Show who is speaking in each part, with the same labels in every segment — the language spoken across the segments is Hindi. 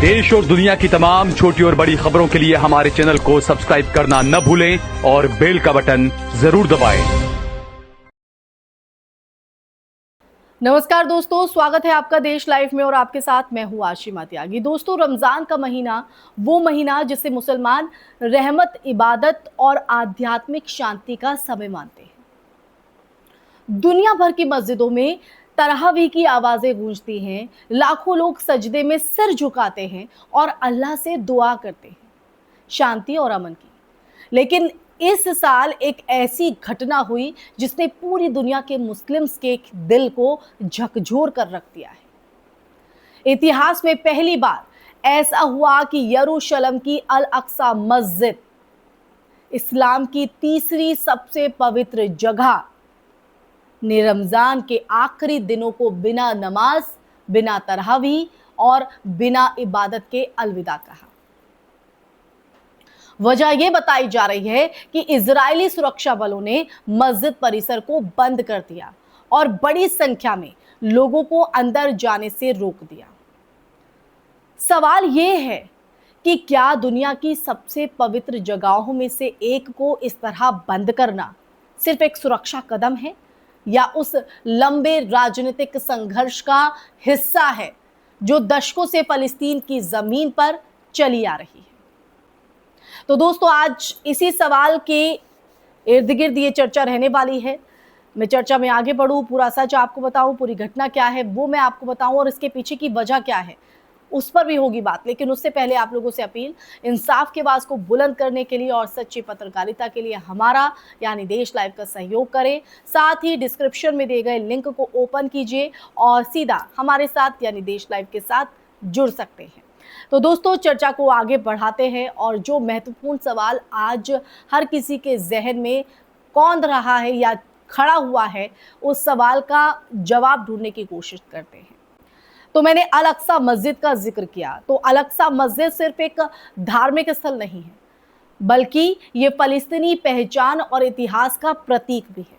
Speaker 1: देश और दुनिया की तमाम छोटी और बड़ी खबरों के लिए हमारे चैनल को सब्सक्राइब करना न भूलें और बेल का बटन जरूर दबाएं।
Speaker 2: नमस्कार दोस्तों, स्वागत है आपका देश लाइव में और आपके साथ मैं हूं आशिमा त्यागी। दोस्तों, रमजान का महीना वो महीना जिसे मुसलमान रहमत, इबादत और आध्यात्मिक शांति का समय मानते हैं। दुनिया भर की मस्जिदों में तरावी की आवाजें गूंजती हैं, लाखों लोग सजदे में सिर झुकाते हैं और अल्लाह से दुआ करते हैं शांति और अमन की। लेकिन इस साल एक ऐसी घटना हुई जिसने पूरी दुनिया के मुस्लिम्स के दिल को झकझोर कर रख दिया है। इतिहास में पहली बार ऐसा हुआ कि यरूशलेम की अल अक्सा मस्जिद, इस्लाम की तीसरी सबसे पवित्र जगह, ने रमजान के आखिरी दिनों को बिना नमाज, बिना तरावी और बिना इबादत के अलविदा कहा। वजह यह बताई जा रही है कि इजरायली सुरक्षा बलों ने मस्जिद परिसर को बंद कर दिया और बड़ी संख्या में लोगों को अंदर जाने से रोक दिया। सवाल यह है कि क्या दुनिया की सबसे पवित्र जगहों में से एक को इस तरह बंद करना सिर्फ एक सुरक्षा कदम है या उस लंबे राजनीतिक संघर्ष का हिस्सा है जो दशकों से फलस्तीन की जमीन पर चली आ रही है? तो दोस्तों, आज इसी सवाल के इर्द गिर्द ये चर्चा रहने वाली है। मैं चर्चा में आगे बढ़ूं, पूरा सच आपको बताऊं, पूरी घटना क्या है वो मैं आपको बताऊं और इसके पीछे की वजह क्या है उस पर भी होगी बात। लेकिन उससे पहले आप लोगों से अपील, इंसाफ की आवाज को बुलंद करने के लिए और सच्ची पत्रकारिता के लिए हमारा यानी देश लाइव का सहयोग करें। साथ ही डिस्क्रिप्शन में दिए गए लिंक को ओपन कीजिए और सीधा हमारे साथ यानी देश लाइव के साथ जुड़ सकते हैं। तो दोस्तों, चर्चा को आगे बढ़ाते हैं और जो महत्वपूर्ण सवाल आज हर किसी के जहन में कौंध रहा है या खड़ा हुआ है, उस सवाल का जवाब ढूंढने की कोशिश करते हैं। तो मैंने अल अक्सा मस्जिद का जिक्र किया, तो अल अक्सा मस्जिद सिर्फ एक धार्मिक स्थल नहीं है, बल्कि ये फलस्तीनी पहचान और इतिहास का प्रतीक भी है।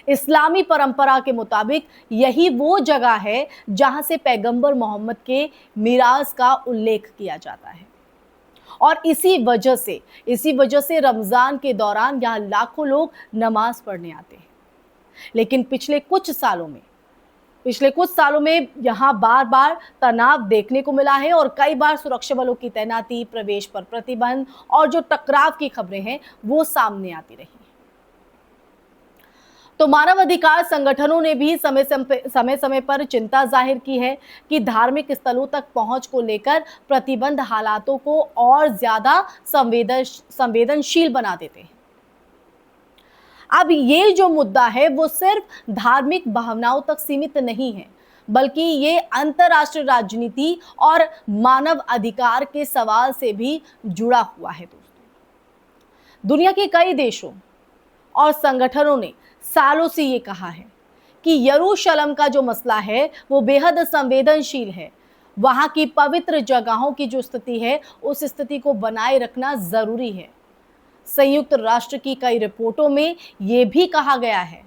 Speaker 2: इस्लामी परंपरा के मुताबिक यही वो जगह है जहां से पैगंबर मोहम्मद के मिराज का उल्लेख किया जाता है और इसी वजह से रमजान के दौरान यहां लाखों लोग नमाज पढ़ने आते हैं। लेकिन पिछले कुछ सालों में यहां बार बार तनाव देखने को मिला है और कई बार सुरक्षा बलों की तैनाती, प्रवेश पर प्रतिबंध और जो टकराव की खबरें हैं वो सामने आती रही। तो मानवाधिकार संगठनों ने भी समय समय पर चिंता जाहिर की है कि धार्मिक स्थलों तक पहुंच को लेकर प्रतिबंध हालातों को और ज्यादा संवेदनशील बना देते हैं। अब ये जो मुद्दा है वो सिर्फ धार्मिक भावनाओं तक सीमित नहीं है, बल्कि ये अंतर्राष्ट्रीय राजनीति और मानव अधिकार के सवाल से भी जुड़ा हुआ है। दोस्तों, दुनिया के कई देशों और संगठनों ने सालों से ये कहा है कि यरूशलेम का जो मसला है वो बेहद संवेदनशील है। वहां की पवित्र जगहों की जो स्थिति है उस स्थिति को बनाए रखना जरूरी है। संयुक्त राष्ट्र की कई रिपोर्टों में ये भी कहा गया है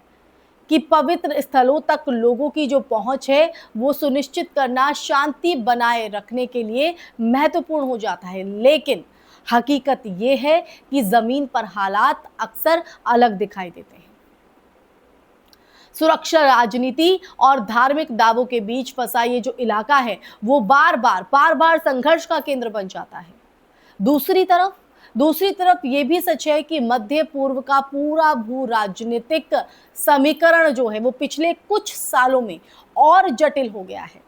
Speaker 2: कि पवित्र स्थलों तक लोगों की जो पहुंच है वो सुनिश्चित करना शांति बनाए रखने के लिए महत्वपूर्ण हो जाता है। लेकिन हकीकत ये है कि जमीन पर हालात अक्सर अलग दिखाई देते हैं। सुरक्षा, राजनीति और धार्मिक दावों के बीच फंसा ये जो इलाका है वो बार बार संघर्ष का केंद्र बन जाता है। दूसरी तरफ ये भी सच है कि मध्य पूर्व का पूरा भू राजनीतिक समीकरण जो है वो पिछले कुछ सालों में और जटिल हो गया है।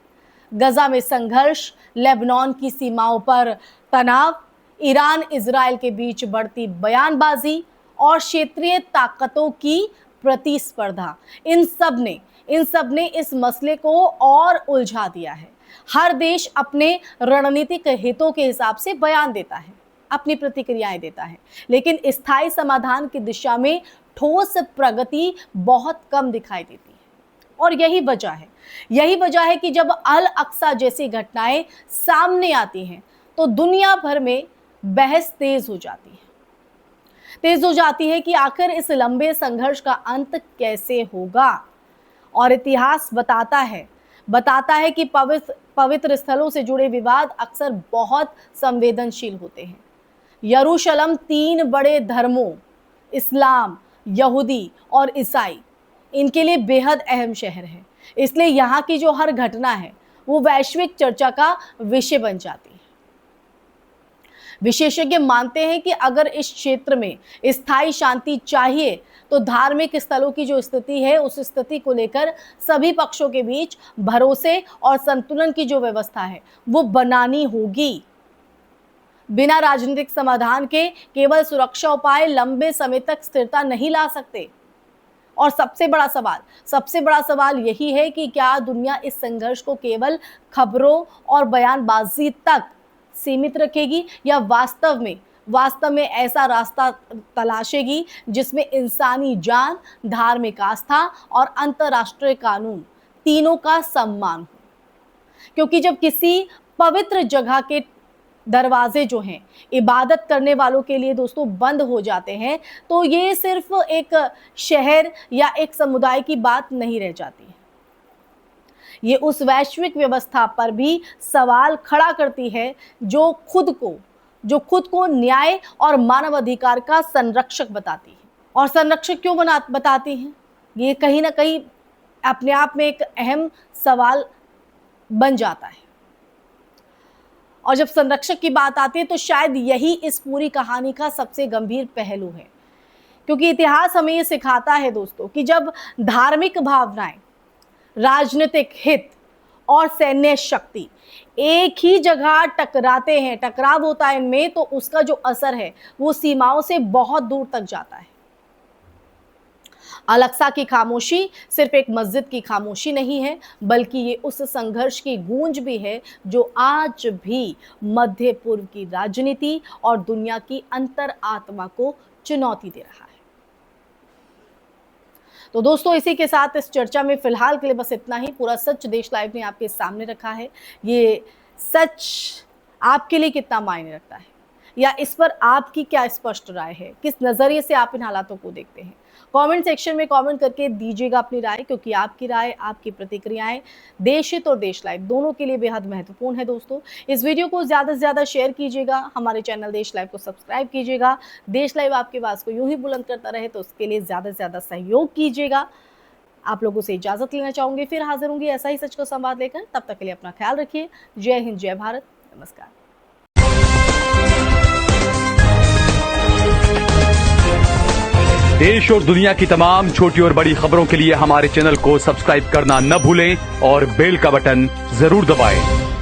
Speaker 2: गजा में संघर्ष, लेबनान की सीमाओं पर तनाव, ईरान इजराइल के बीच बढ़ती बयानबाजी और क्षेत्रीय ताकतों की प्रतिस्पर्धा, इन सब ने इस मसले को और उलझा दिया है। हर देश अपने रणनीतिक हितों के हिसाब से बयान देता है, अपनी प्रतिक्रियाएं देता है, लेकिन स्थायी समाधान की दिशा में ठोस प्रगति बहुत कम दिखाई देती है। और यही वजह है कि जब अल अक्सा जैसी घटनाएं सामने आती हैं तो दुनिया भर में बहस तेज हो जाती है कि आखिर इस लंबे संघर्ष का अंत कैसे होगा। और इतिहास बताता है कि पवित्र स्थलों से जुड़े विवाद अक्सर बहुत संवेदनशील होते हैं। यरूशलेम 3 बड़े धर्मों इस्लाम, यहूदी और ईसाई इनके लिए बेहद अहम शहर है। इसलिए यहाँ की जो हर घटना है वो वैश्विक चर्चा का विषय बन जाती है। विशेषज्ञ मानते हैं कि अगर इस क्षेत्र में स्थायी शांति चाहिए तो धार्मिक स्थलों की जो स्थिति है उस स्थिति को लेकर सभी पक्षों के बीच भरोसे और संतुलन की जो व्यवस्था है वो बनानी होगी। बिना राजनीतिक समाधान के केवल सुरक्षा उपाय लंबे समय तक स्थिरता नहीं ला सकते। और सबसे बड़ा सवाल यही है कि क्या दुनिया इस संघर्ष को केवल खबरों और बयानबाजी तक सीमित रखेगी या वास्तव में ऐसा रास्ता तलाशेगी जिसमें इंसानी जान, धार्मिक आस्था और अंतर्राष्ट्रीय कानून तीनों का सम्मान हो। क्योंकि जब किसी पवित्र जगह के दरवाजे जो हैं इबादत करने वालों के लिए दोस्तों बंद हो जाते हैं तो ये सिर्फ एक शहर या एक समुदाय की बात नहीं रह जाती है। ये उस वैश्विक व्यवस्था पर भी सवाल खड़ा करती है जो खुद को न्याय और मानवाधिकार का संरक्षक बताती है। और संरक्षक क्यों बताती है, ये कहीं ना कहीं अपने आप में एक अहम सवाल बन जाता है। और जब संरक्षक की बात आती है तो शायद यही इस पूरी कहानी का सबसे गंभीर पहलू है। क्योंकि इतिहास हमें ये सिखाता है दोस्तों कि जब धार्मिक भावनाएं, राजनीतिक हित और सैन्य शक्ति एक ही जगह टकराते हैं, टकराव होता है इनमें, तो उसका जो असर है वो सीमाओं से बहुत दूर तक जाता है। अल-अक्सा की खामोशी सिर्फ एक मस्जिद की खामोशी नहीं है, बल्कि ये उस संघर्ष की गूंज भी है जो आज भी मध्य पूर्व की राजनीति और दुनिया की अंतर आत्मा को चुनौती दे रहा है। तो दोस्तों इसी के साथ इस चर्चा में फिलहाल के लिए बस इतना ही। पूरा सच देश लाइव ने आपके सामने रखा है। ये सच आपके लिए कितना मायने रखता है या इस पर आपकी क्या स्पष्ट राय है, किस नज़रिए से आप इन हालातों को देखते हैं, कमेंट सेक्शन में कमेंट करके दीजिएगा अपनी राय। क्योंकि आपकी राय, आपकी प्रतिक्रियाएं देश हित और देश लाइव दोनों के लिए बेहद महत्वपूर्ण है। दोस्तों इस वीडियो को ज़्यादा से ज़्यादा शेयर कीजिएगा, हमारे चैनल देश लाइव को सब्सक्राइब कीजिएगा। देश लाइव आपकी आवाज़ को यूं ही बुलंद करता रहे तो उसके लिए ज़्यादा से ज़्यादा सहयोग कीजिएगा। आप लोगों से इजाज़त लेना चाहूँगी, फिर हाजिर होंगी ऐसा ही सच को संवाद लेकर। तब तक के लिए अपना ख्याल रखिए। जय हिंद, जय भारत, नमस्कार।
Speaker 1: देश और दुनिया की तमाम छोटी और बड़ी खबरों के लिए हमारे चैनल को सब्सक्राइब करना न भूलें और बेल का बटन जरूर दबाएं।